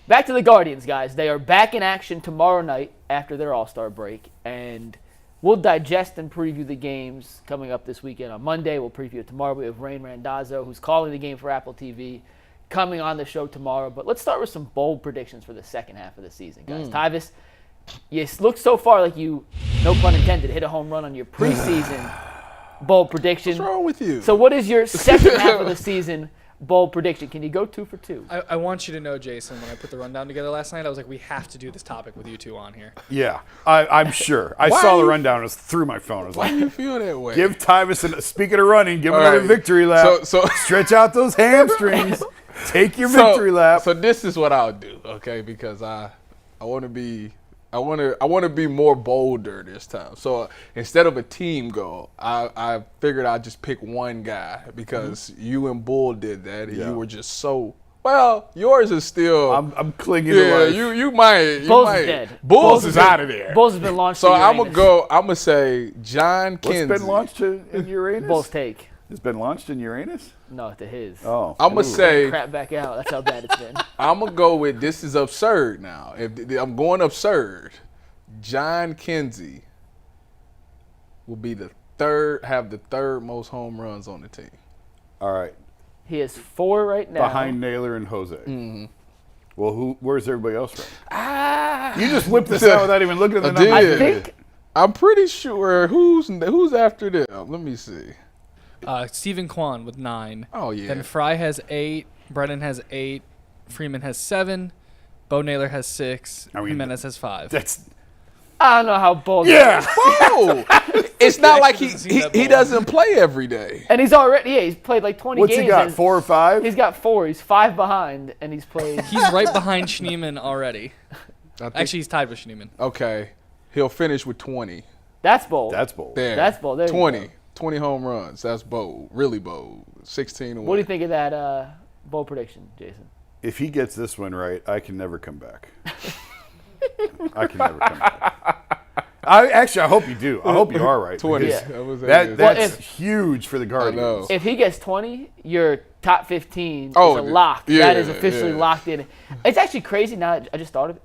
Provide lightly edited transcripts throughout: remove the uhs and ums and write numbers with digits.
back to the Guardians, guys. They are back in action tomorrow night after their All-Star break, and we'll digest and preview the games coming up this weekend on Monday. We'll preview it tomorrow. We have Rain Randazzo, who's calling the game for Apple TV, coming on the show tomorrow. But let's start with some bold predictions for the second half of the season, guys. Tyvis, you look so far like you, no pun intended, hit a home run on your preseason bold prediction. What's wrong with you? So what is your second half of the season bold prediction? Can you go 2 for 2? I want you to know, Jason, when I put the rundown together last night, I was like, we have to do this topic with you two on here. Yeah, I'm sure. I saw the rundown. It was through my phone. I was Why like, do you feel that way? give Tyvis, speaking of running, give him All another right. victory lap. So Stretch out those hamstrings. Take your victory lap. So this is what I'll do, okay? Because I want to be more bolder this time. So instead of a team goal, I figured I'd just pick one guy because you and Bull did that, and you were just so. Well, yours is still. I'm clinging to life. you might. Bulls is dead. Bulls is out of there. Bulls has been launched So to I'm Uranus. gonna say John Kinsey. What's been launched in Uranus? Bulls take. It's been launched in Uranus? No, to his. Oh. I'm gonna say Crap back out. That's how bad it's been. I'm gonna go with this is absurd now. If I'm going absurd, John Kinsey will be have the third most home runs on the team. All right. He has 4 right now. Behind Naylor and Jose. Mm-hmm. Well, where's everybody else right? You just whipped this out without even looking at the I numbers. did. I think I'm pretty sure who's after them. Let me see. Stephen Kwan with 9. Oh yeah. Then Fry has 8. Brennan has 8. Freeman has 7. Bo Naylor has 6. I mean, Jimenez has 5. That's I don't know how bold. yeah. Whoa! It's not like doesn't seem he that bold. doesn't play every day. And he's already he's played like 20 What's games. he got? and 4 or 5? He's got 4. He's 5 behind, and he's played. He's right behind Schneeman already. I think- Actually, he's tied with Schneeman. okay, he'll finish with 20. That's bold. That's bold. There. That's bold. There you 20. go. 20 home runs. That's bold. Really bold. 16 away. What do you think of that bold prediction, Jason? If he gets this one right, I can never come back. I can never come back. I hope you do. I hope you are right. 20. because Yeah. That's Well, if- huge for the Guardians. know. If he gets 20, your top 15 is Oh, a lock. yeah, That is officially yeah. locked in. It's actually crazy now that I just thought of it.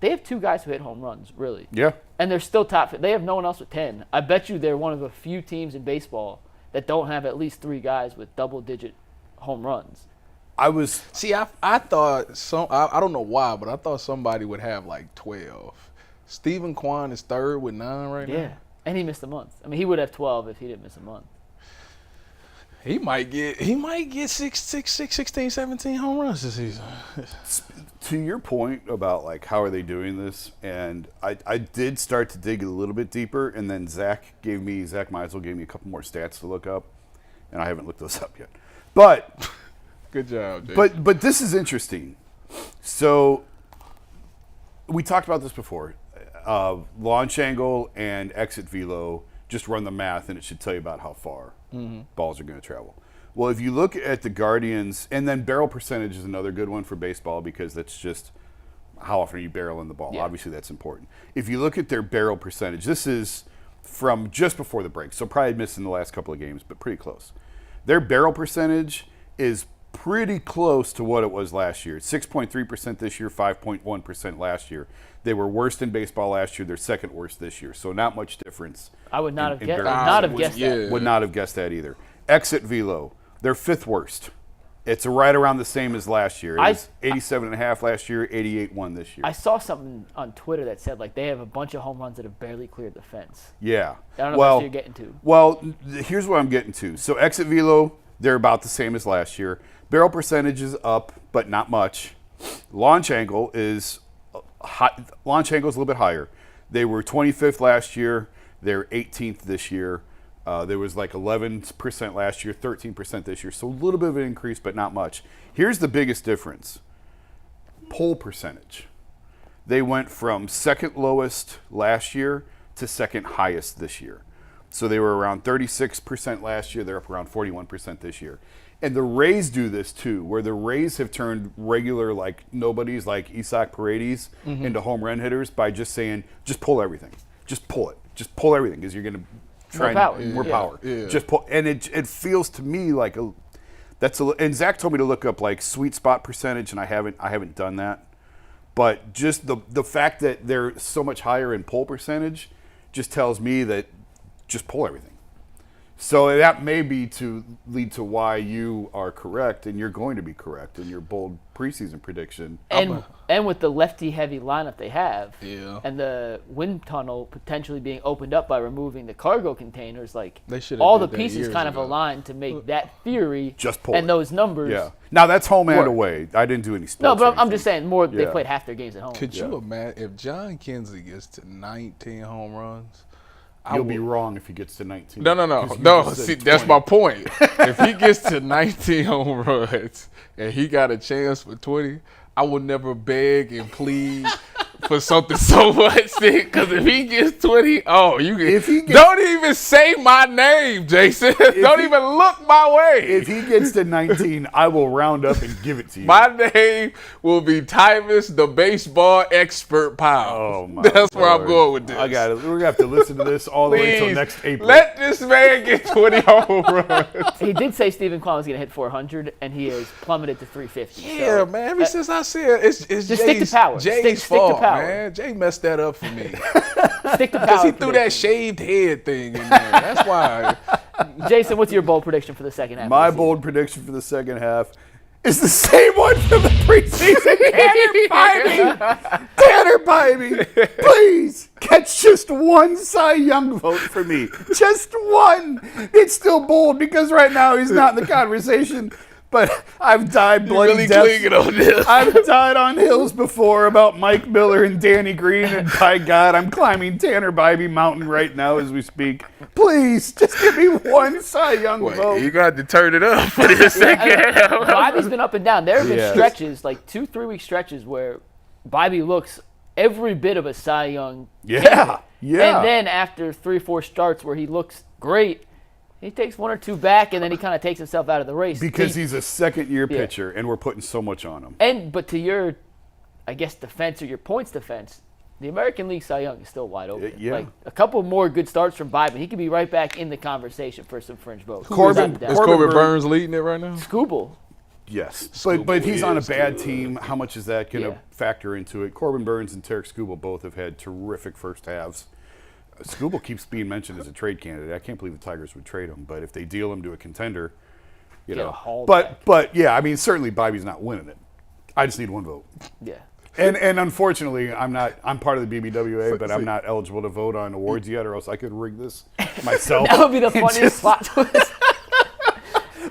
They have 2 guys who hit home runs, really. Yeah. And they're still top. They have no one else with 10. I bet you they're one of a few teams in baseball that don't have at least 3 guys with double-digit home runs. See, I thought I don't know why, but I thought somebody would have like 12. Stephen Kwan is third with 9 right now. Yeah. And he missed a month. I mean, he would have 12 if he didn't miss a month. He might get 16, 17 home runs this season. To your point about like how are they doing this, and I did start to dig a little bit deeper, and then Zach Meisel gave me a couple more stats to look up, and I haven't looked those up yet. But Good job, Jay. but this is interesting. So we talked about this before. Launch angle and exit velo, just run the math, and it should tell you about how far balls are going to travel. Well, if you look at the Guardians, and then barrel percentage is another good one for baseball because that's just how often are you barreling the ball. Yeah. Obviously, that's important. If you look at their barrel percentage, this is from just before the break, so probably missed in the last couple of games, but pretty close. Their barrel percentage is pretty close to what it was last year. 6.3% this year, 5.1% last year. They were worst in baseball last year. They're second worst this year. So not much difference. I would not have in guessed. barrel Not have percentage. guessed that. Yeah. Would not have guessed that either. Exit velo, they're fifth worst. It's right around the same as last year. It was 87.5 last year, 88.1 this year. I saw something on Twitter that said like they have a bunch of home runs that have barely cleared the fence. Yeah. I don't know if that's well, what you're getting to. Well, here's what I'm getting to. So exit velo, they're about the same as last year. Barrel percentage is up, but not much. Launch angle is high. Launch angle is a little bit higher. They were 25th last year. They're 18th this year. There was like 11% last year, 13% this year. So a little bit of an increase, but not much. Here's the biggest difference. Pull percentage. They went from second lowest last year to second highest this year. So they were around 36% last year. They're up around 41% this year. And the Rays do this too, where the Rays have turned regular like nobodies like Isaac Paredes into home run hitters by just saying, just pull everything. Just pull it. Just pull everything because you're going to try more power. Yeah. Just pull. And it feels to me like and Zach told me to look up like sweet spot percentage, and I haven't done that. But just the fact that they're so much higher in pull percentage just tells me that just pull everything. So that may be to lead to why you are correct, and you're going to be correct in your bold preseason prediction. And with the lefty-heavy lineup they have, Yeah. and the wind tunnel potentially being opened up by removing the cargo containers, like They should've all the did that pieces years kind of ago. aligned to make that theory Just pull and it. those numbers. Yeah. Now that's home and Work. away. I didn't do any sports. No, or but I'm anything. just saying more. They Yeah. played half their games at home. Could you imagine if John Kinsey gets to 19 home runs? You'll be wrong if he gets to 19. No. 'Cause you No, just said see, that's 20. my point. If he gets to 19 home runs and he got a chance for 20, I will never beg and plead for something so much. Because if he gets 20, don't even say my name, Jason. Don't even look my way. If he gets to 19, I will round up and give it to you. My name will be Tyvis, the baseball expert pal. Oh, my That's where I'm Lord. going with this. I got it. We're going to have to listen to this all the way until Please, next April. let this man get 20 home runs. He did say Stephen Kwan was going to hit 400, and he has plummeted to 350. Yeah, so, man. Ever since I said it's Just Jay's, stick to power. Jay's Stick to fault, power. man. Jay messed that up for me. Stick to Because power. he threw that shaved head thing in there. That's why. Jason, what's your bold prediction for the second half? My of the bold prediction for the second half is the same one from the preseason. Tanner Bybee, please catch just one Cy Young vote for me. Just one. It's still bold because right now he's not in the conversation. But I've died bloody really deaths. clinging on this. I've died on hills before about Mike Miller and Danny Green, and by God, I'm climbing Tanner Bybee Mountain right now as we speak. Please, just give me one Cy Young vote. You got to turn it up for this second half. Bybee's been up and down. There have been Yeah. stretches, like 2-3 week stretches, where Bybee looks every bit of a Cy Young. Yeah, yeah. And then after 3-4 starts where he looks great, he takes one or two back, and then he kind of takes himself out of the race. Because he's a second-year pitcher, and we're putting so much on him. But to your, I guess, defense or your points defense, the American League Cy Young is still wide open. Yeah. Like a couple more good starts from Bybee, he could be right back in the conversation for some fringe votes. Corbin- Without a Is doubt. Corbin Burns leading it right now? Scooble. Yes, Skubal but he's on a is bad good. team. How much is that going to Yeah. factor into it? Corbin Burns and Tarek Skubal both have had terrific first halves. Skubal keeps being mentioned as a trade candidate. I can't believe the Tigers would trade him, but if they deal him to a contender, you Get know. a haul But yeah, I mean, certainly Bybee's not winning it. I just need one vote. Yeah. And unfortunately, I'm part of the BBWA, but I'm not eligible to vote on awards yet, or else I could rig this myself. That would be the and funniest just plot twist.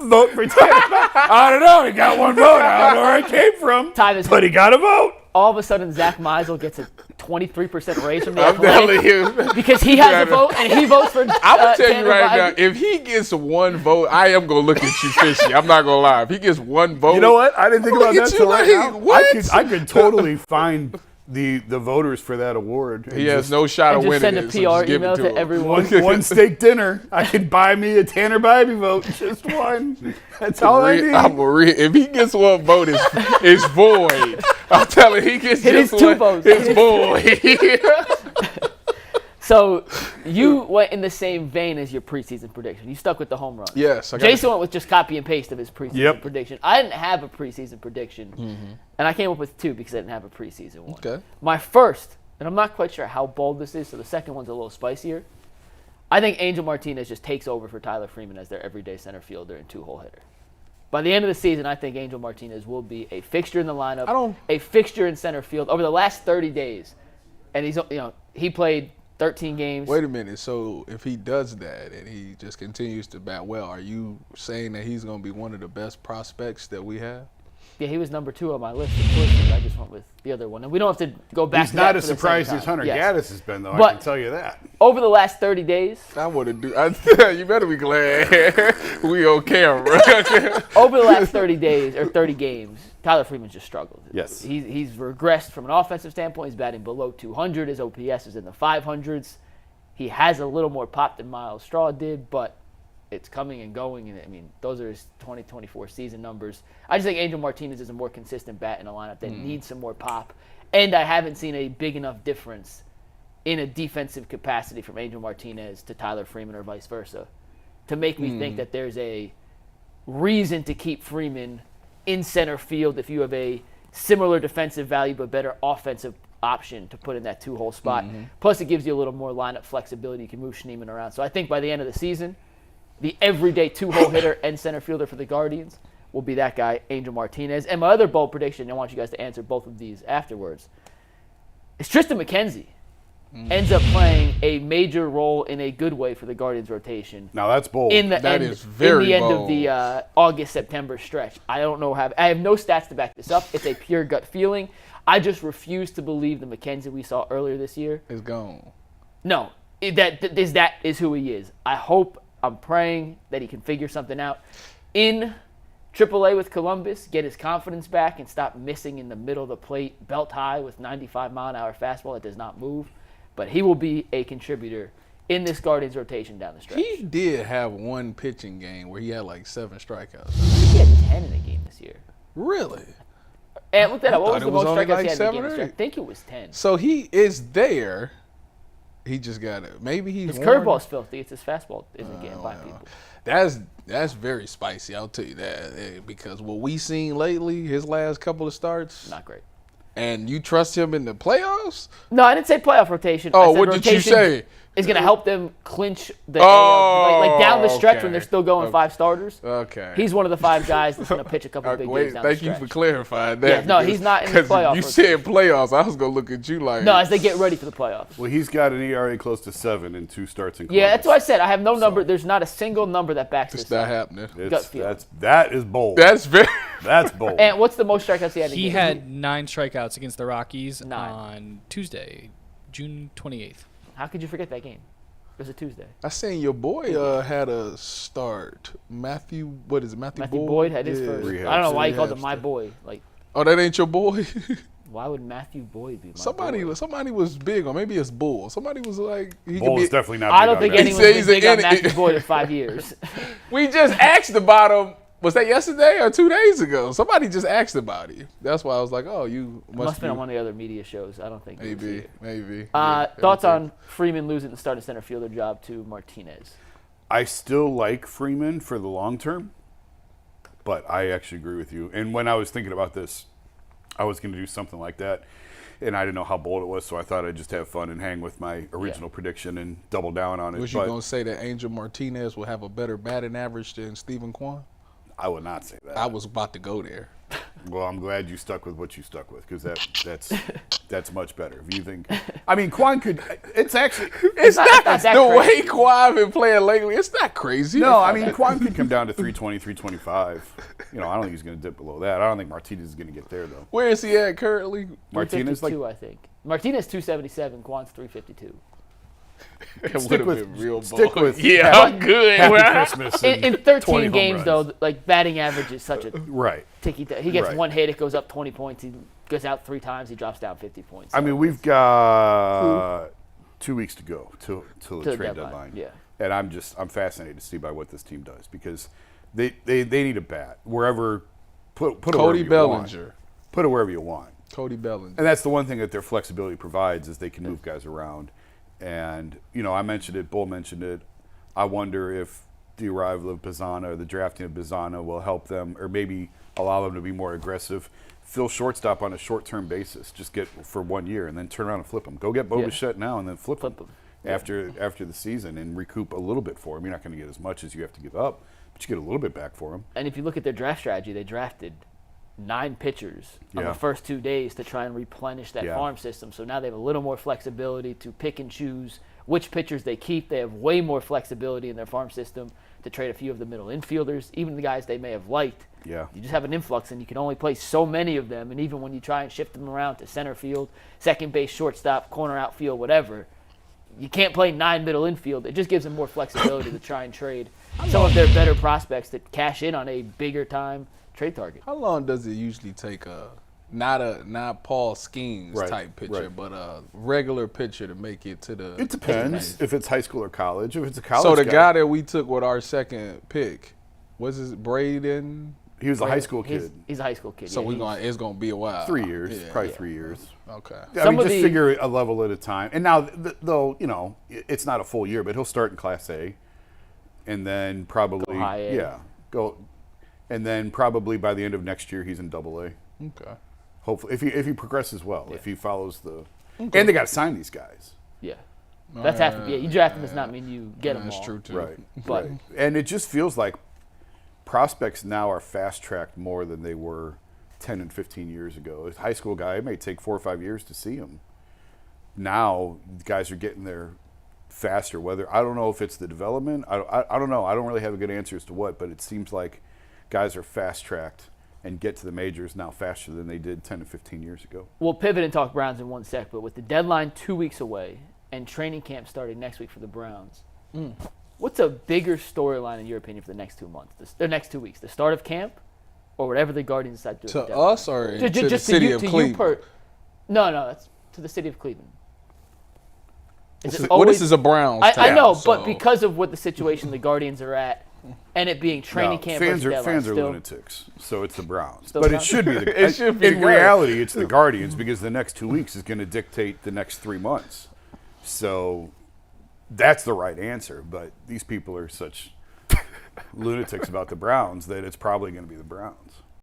vote for Tanner. I don't know. He got one vote. I don't know where it came from. But he got a vote. All of a sudden, Zach Meisel gets a 23% raise from the I'm telling Athletic you. because he has a vote and he votes for. I'm gonna tell you Tanner right now, Bybee. if he gets one vote, I am gonna look at you fishy. I'm not gonna lie. If he gets one vote, You know what? I didn't think Look about at that you till right like, now. what? I could totally find the voters for that award. he has no shot And of just winning send a it. So PR just give it email to him. everyone. one steak dinner. I could buy me a Tanner Bybee vote. Just one. That's all I need. If he gets one vote, it's void. I'm telling you, he gets It just is two one, votes. it's void. So you went in the same vein as your preseason prediction. You stuck with the home run. Yes. Jason went with just copy and paste of his preseason Yep. prediction. I didn't have a preseason prediction, and I came up with two because I didn't have a preseason one. Okay. My first, and I'm not quite sure how bold this is, so the second one's a little spicier. I think Angel Martinez just takes over for Tyler Freeman as their everyday center fielder and two-hole hitter. By the end of the season, I think Angel Martinez will be a fixture in the lineup, a fixture in center field over the last 30 days. And he played 13 games. Wait a minute. So if he does that and he just continues to bat well, are you saying that he's going to be one of the best prospects that we have? Yeah, he was number 2 on my list of choices. I just went with the other one. And we don't have to go back He's to not that as for the surprised second as time. Hunter Yes. Gaddis has been, though. I But- can tell you that. Over the last 30 days, I want to do. You better be glad we on camera. over the last 30 days or 30 games, Tyler Freeman's just struggled. Yes. He's regressed from an offensive standpoint. He's batting below 200. His OPS is in the 500s. He has a little more pop than Miles Straw did, but it's coming and going. And I mean, those are his 2024 season numbers. I just think Angel Martinez is a more consistent bat in a lineup that needs some more pop. And I haven't seen a big enough difference in a defensive capacity from Angel Martinez to Tyler Freeman or vice versa to make me think that there's a reason to keep Freeman in center field if you have a similar defensive value but better offensive option to put in that 2-hole spot. Plus, it gives you a little more lineup flexibility. You can move Schneemann around. So I think by the end of the season, the everyday 2-hole hitter and center fielder for the Guardians will be that guy, Angel Martinez. And my other bold prediction, I want you guys to answer both of these afterwards, is Triston McKenzie ends up playing a major role in a good way for the Guardians rotation. Now that's bold. That is very end bold. of the August-September stretch. I don't know I have no stats to back this up. It's a pure gut feeling. I just refuse to believe the McKenzie we saw earlier this year It's gone. No, that is who he is. I'm praying that he can figure something out in AAA with Columbus, get his confidence back, and stop missing in the middle of the plate, belt high with 95-mile-an-hour fastball that does not move. But he will be a contributor in this Guardians rotation down the stretch. He did have one pitching game where he had like 7 strikeouts. He had 10 in a game this year. Really? And look that up. What thought was it the was most only strikeouts like he had in a 7 game or this year? I 8. think it was 10. So he is there. He just got it. Maybe he's His curveball's filthy. It's his fastball isn't getting by people. That's very spicy. I'll tell you that, because what we seen lately, his last couple of starts, Not great. and you trust him in the playoffs. No, I didn't say playoff rotation. Oh, I said what did you rotation say? Is going to help them clinch the Oh, AL, like down the stretch okay. when they're still going 5 starters. Okay. He's one of the 5 guys that's going to pitch a couple of big games down Thank the you stretch. for clarifying that. Yeah, no, he's not in the playoff You rotation. said playoffs. I was gonna look at you like No, as they get ready for the playoffs. Well, he's got an ERA close to 7 in 2 starts in Columbus. Yeah, that's what I said. I have no number. There's not a single number that backs it's this not up. happening. Gut feel. That is bold. That's very. That's bold. And what's the most strikeouts he had in a He game? had 9 strikeouts against the Rockies 9. on Tuesday, June 28th. How could you forget that game? It was a Tuesday. I seen your boy had a start. Matthew, what is it? Matthew Boyd had his first. Rehab. I don't know why he called Rehab him my start. boy. Like, Oh, that ain't your boy. why would Matthew Boyd be my Somebody boy? was big, or maybe it's Bull. Somebody was like, he Bull could is be. definitely not. I don't big think on that. anyone's He's been big on in- Matthew Boyd in 5 years. We just asked about him. Was that yesterday or 2 days ago? Somebody just asked about him. That's why I was like, oh, you Must must have been be. on one of the other media shows. I don't think. he was here. Maybe. Thoughts on Freeman losing the starting center fielder job to Martinez? I still like Freeman for the long term, but I actually agree with you. And when I was thinking about this, I was going to do something like that, and I didn't know how bold it was, so I thought I'd just have fun and hang with my original prediction and double down on it. Was you But gonna say that Angel Martinez will have a better batting average than Stephen Kwan? I would not say that. I was about to go there. Well, I'm glad you stuck with what you stuck with, because that's much better. If you think, I mean, Quan could. It's actually It's not that the crazy. way Kwan been playing lately. It's not crazy. no. I mean, Quan could come down to 320, 325. You know, I don't think he's going to dip below that. I don't think Martinez is going to get there though. Where is he at currently? Martinez, like 352, I think. Martinez 277. Quan's 352. It would stick have with- been real stick bold. with Yeah, happy- I'm good. Happy Christmas. In and 13 20 home games, runs. though, like batting average is such a Right. ticky. He gets Right. one hit, it goes up 20 points. He goes out 3 times, he drops down 50 points. I mean, we've got 2 weeks to go till To the the trade deadline, deadline. yeah. And I'm fascinated to see by what this team does, because they need a bat wherever. Put it wherever Cody you Bellinger. want. Put it wherever you want. Cody Bellinger. And that's the one thing that their flexibility provides, is they can move guys around. And, you know, I mentioned it, Bull mentioned it. I wonder if the arrival of Bizana or the drafting of Bizana will help them, or maybe allow them to be more aggressive. Fill shortstop on a short-term basis. Just get for 1 year and then turn around and flip them. Go get Bo Yeah. Bichette now and then flip Flip them him. after the season and recoup a little bit for him. You're not going to get as much as you have to give up, but you get a little bit back for him. And if you look at their draft strategy, they drafted 9 pitchers on Yeah. the first 2 days to try and replenish that Yeah. farm system. So now they have a little more flexibility to pick and choose which pitchers they keep. They have way more flexibility in their farm system to trade a few of the middle infielders, even the guys they may have liked. Yeah. You just have an influx, and you can only play so many of them. And even when you try and shift them around to center field, second base, shortstop, corner outfield, whatever, you can't play 9 middle infield. It just gives them more flexibility to try and trade some of their better prospects to cash in on a bigger time trade target. How long does it usually take not Paul Skeens Right, type pitcher, right. but a regular pitcher to make it to the? It depends if it's high school or college. If it's a college So the guy that we took with our second pick, was his Braden? he was a high school kid. He's a high school kid. So yeah, it's gonna be a while. 3 years, Yeah. probably 3 years. Okay. I Some mean, of just the- figure a level at a time. And now, though, you know, it's not a full year, but he'll start in Class A, and then probably Go high A. go, and then probably by the end of next year he's in Double A. Okay. Hopefully, if he progresses well, if he follows the, and they got to sign these guys. Yeah. That's have to be. You draft them does not mean you get them That's all. true too. Right. But Right. And it just feels like prospects now are fast tracked more than they were 10 and 15 years ago. A high school guy, it may take 4 or 5 years to see him. Now guys are getting there faster. Whether I don't know if it's the development, I don't know. I don't really have a good answer as to what, but it seems like guys are fast tracked and get to the majors now faster than they did 10 to 15 years ago. we'll pivot and talk Browns in one sec. But with the deadline 2 weeks away and training camp starting next week for the Browns, what's a bigger storyline in your opinion for the next 2 months? The next 2 weeks, the start of camp, or whatever the Guardians decide to do. To at the deadline? us or Ju- to the just city you, of to Cleveland? No, that's to the city of Cleveland. Is it Well, this always- is a Browns I town, know, so- but because of what the situation the Guardians are at, and it being training No, camp fans versus are deadline, fans are still, lunatics, so it's the Browns. Still But Browns? it should be the. It should be in the Guardians. reality, it's the Guardians because the next 2 weeks is going to dictate the next 3 months. So that's the right answer. But these people are such lunatics about the Browns that it's probably going to be the Browns.